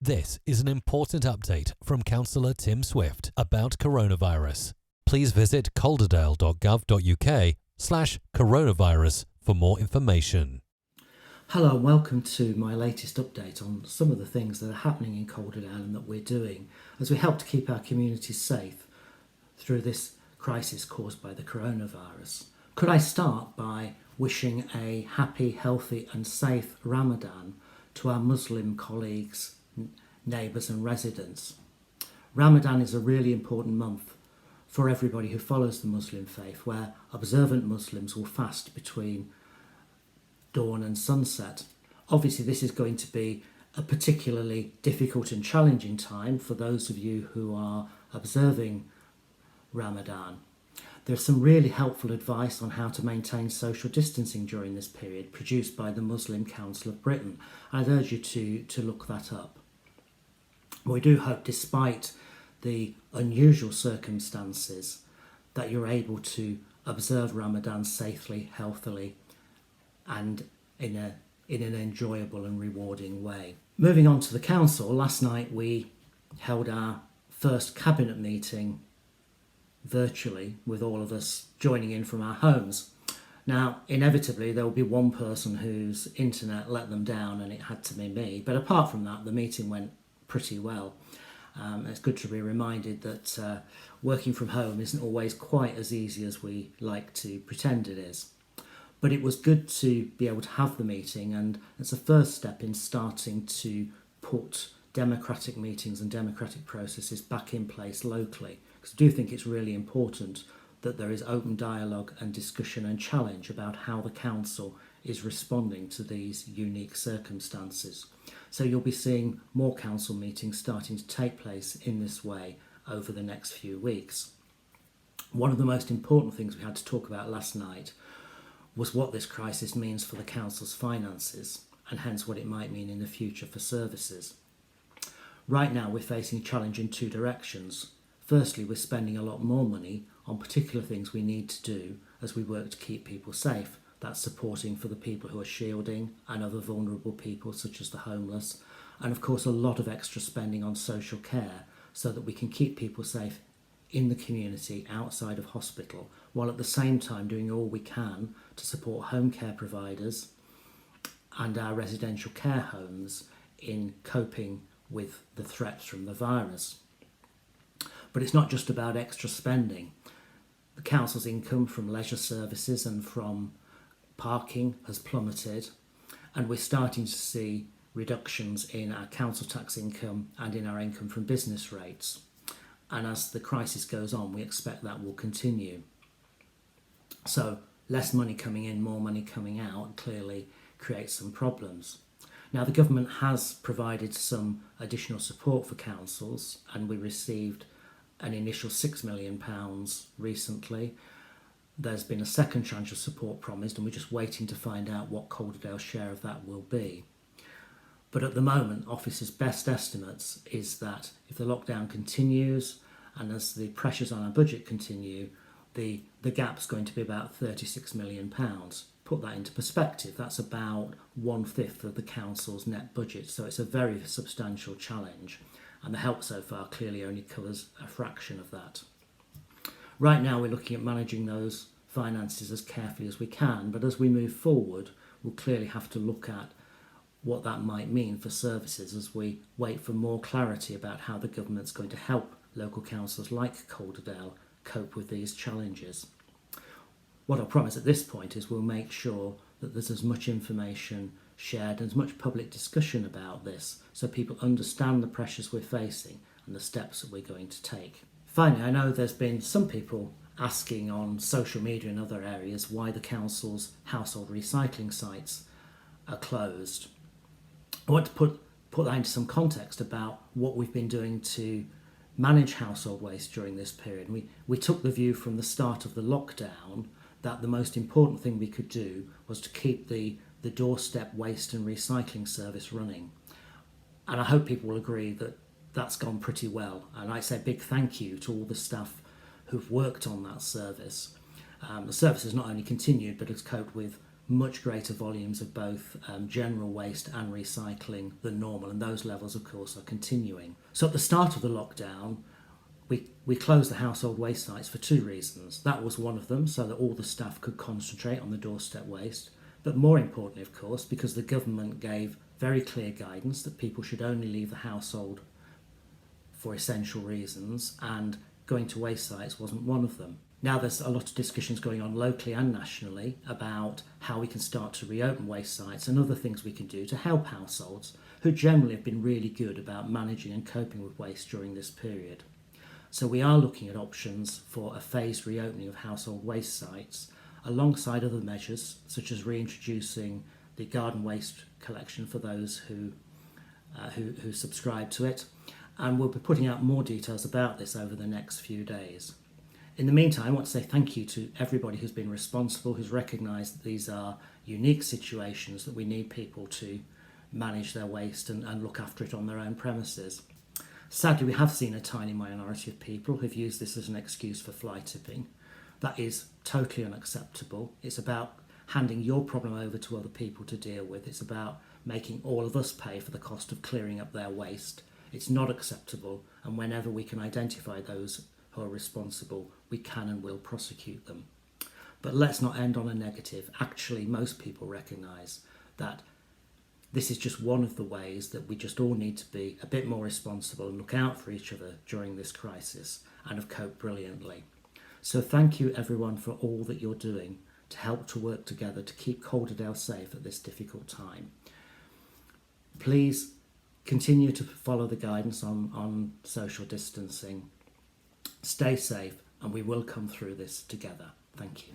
This is an important update from Cllr Tim Swift about coronavirus. Please visit calderdale.gov.uk/coronavirus for more information. Hello and welcome to my latest update on some of the things that are happening in Calderdale and that we're doing as we help to keep our communities safe through this crisis caused by the coronavirus. Could I start by wishing a happy, healthy and safe Ramadan to our Muslim colleagues, neighbours and residents. Ramadan is a really important month for everybody who follows the Muslim faith, where observant Muslims will fast between dawn and sunset. Obviously this is going to be a particularly difficult and challenging time for those of you who are observing Ramadan. There's some really helpful advice on how to maintain social distancing during this period produced by the Muslim Council of Britain. I'd urge you to look that up. We do hope, despite the unusual circumstances, that you're able to observe Ramadan safely, healthily and in an enjoyable and rewarding way. Moving on to the council, last night we held our first cabinet meeting virtually, with all of us joining in from our homes. Now, inevitably there will be one person whose internet let them down, and it had to be me, but apart from that the meeting went pretty well. It's good to be reminded that working from home isn't always quite as easy as we like to pretend it is. But it was good to be able to have the meeting, and it's a first step in starting to put democratic meetings and democratic processes back in place locally. Because I do think it's really important that there is open dialogue and discussion and challenge about how the council is responding to these unique circumstances. So you'll be seeing more council meetings starting to take place in this way over the next few weeks. One of the most important things we had to talk about last night was what this crisis means for the council's finances, and hence what it might mean in the future for services. Right now we're facing a challenge in two directions. Firstly, we're spending a lot more money on particular things we need to do as we work to keep people safe. That's supporting for the people who are shielding and other vulnerable people such as the homeless, and of course a lot of extra spending on social care so that we can keep people safe in the community outside of hospital, while at the same time doing all we can to support home care providers and our residential care homes in coping with the threats from the virus. But it's not just about extra spending. The council's income from leisure services and from parking has plummeted, and we're starting to see reductions in our council tax income and in our income from business rates. And as the crisis goes on, we expect that will continue. So less money coming in, more money coming out clearly creates some problems. Now the government has provided some additional support for councils, and we received an initial £6 million recently. There's been a second tranche of support promised, and we're just waiting to find out what Calderdale's share of that will be. But at the moment, Office's best estimates is that if the lockdown continues and as the pressures on our budget continue, the gap's going to be about £36 million. Put that into perspective, that's about 1/5 of the council's net budget, so it's a very substantial challenge, and the help so far clearly only covers a fraction of that. Right now we're looking at managing those finances as carefully as we can, but as we move forward we'll clearly have to look at what that might mean for services as we wait for more clarity about how the government's going to help local councils like Calderdale cope with these challenges. What I'll promise at this point is we'll make sure that there's as much information shared and as much public discussion about this so people understand the pressures we're facing and the steps that we're going to take. Finally, I know there's been some people asking on social media and other areas why the council's household recycling sites are closed. I want to put that into some context about what we've been doing to manage household waste during this period. We took the view from the start of the lockdown that the most important thing we could do was to keep the doorstep waste and recycling service running. And I hope people will agree that that's gone pretty well. And I say a big thank you to all the staff who've worked on that service. The service has not only continued but has coped with much greater volumes of both general waste and recycling than normal, and those levels of course are continuing. So at the start of the lockdown we closed the household waste sites for two reasons. That was one of them, so that all the staff could concentrate on the doorstep waste, but more importantly of course because the government gave very clear guidance that people should only leave the household for essential reasons, and going to waste sites wasn't one of them. Now there's a lot of discussions going on locally and nationally about how we can start to reopen waste sites and other things we can do to help households who generally have been really good about managing and coping with waste during this period. So we are looking at options for a phased reopening of household waste sites alongside other measures such as reintroducing the garden waste collection for those who subscribe to it, and we'll be putting out more details about this over the next few days. In the meantime, I want to say thank you to everybody who's been responsible, who's recognised that these are unique situations, that we need people to manage their waste and look after it on their own premises. Sadly, we have seen a tiny minority of people who've used this as an excuse for fly tipping. That is totally unacceptable. It's about handing your problem over to other people to deal with. It's about making all of us pay for the cost of clearing up their waste. It's not acceptable, and whenever we can identify those who are responsible, we can and will prosecute them. But let's not end on a negative. Actually, most people recognise that this is just one of the ways that we just all need to be a bit more responsible and look out for each other during this crisis, and have coped brilliantly. So thank you everyone for all that you're doing to help to work together to keep Calderdale safe at this difficult time. Please continue to follow the guidance on social distancing. Stay safe, and we will come through this together. Thank you.